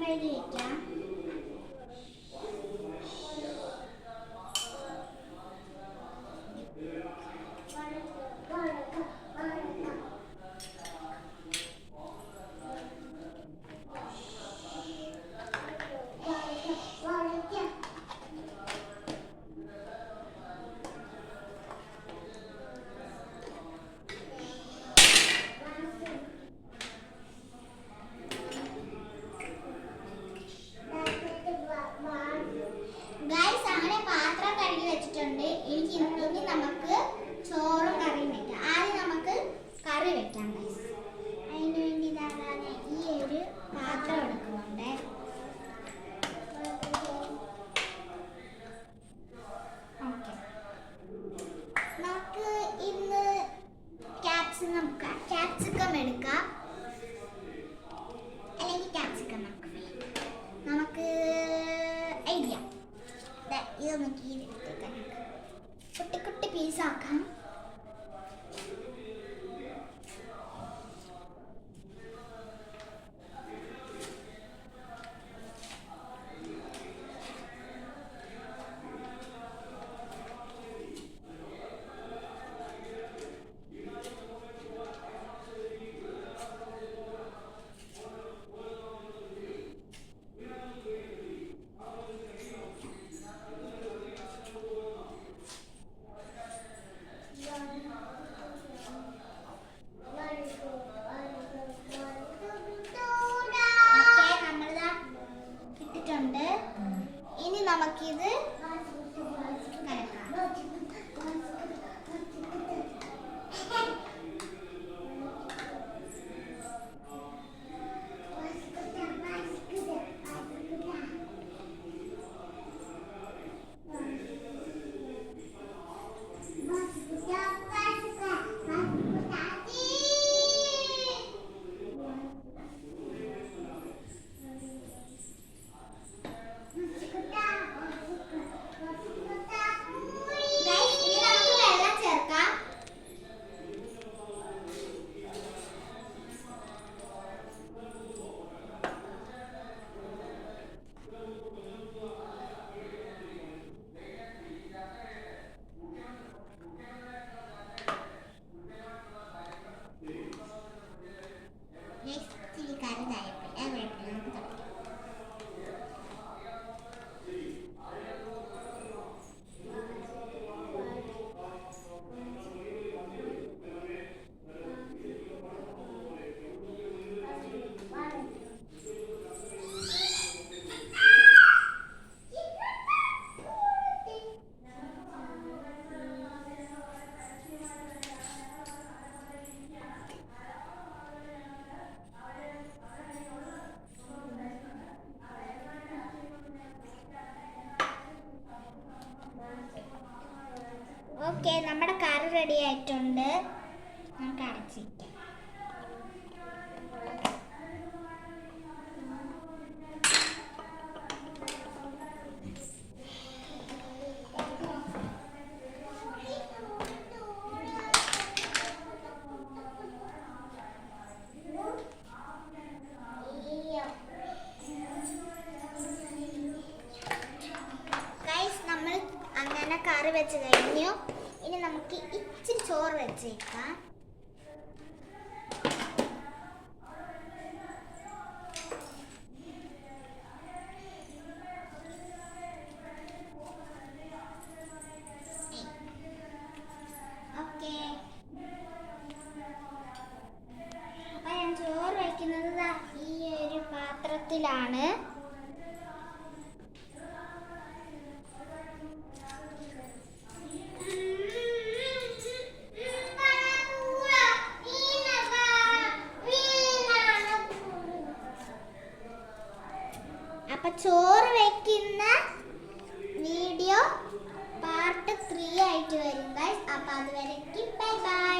കഴുകി വെക്കാം. ഇനി നമുക്ക് ചോറും കറിയും വെക്കാം. ആദ്യം നമുക്ക് കറി വെക്കാം. അതിന് വേണ്ടി ഇതാണ് ഈ ഒരു പാത്രം എടുക്കുന്നുണ്ട്. നമുക്ക് ഇന്ന് ക്യാപ്സിക്കം എടുക്കാം, അല്ലെങ്കിൽ ക്യാപ്സിക്കം നമുക്ക് ഐഡിയ ഇതൊന്ന് കീഴെടുത്തേക്കാം. കുട്ടി കുട്ടി പീസാക്കാം. ഇനി നമുക്കിത് ഓക്കെ, നമ്മുടെ കറി റെഡി ആയിട്ടുണ്ട്. നമുക്ക് അടച്ചിരിക്കാം. അങ്ങനെ കറി വെച്ച് കഴിഞ്ഞു. ഇനി നമുക്ക് ഇച്ചിരി ചോറ് വെച്ചേക്കാം. ഓക്കെ, അപ്പൊ ഞാൻ ചോറ് വയ്ക്കുന്നത് ഈ ഒരു പാത്രത്തിലാണ്. അപ്പൊ ചോറ് വെക്കുന്ന വീഡിയോ പാർട്ട് 3 ആയിട്ട് വരും ഗൈസ്. അപ്പൊ അതുവരേക്കും ബൈ ബൈ.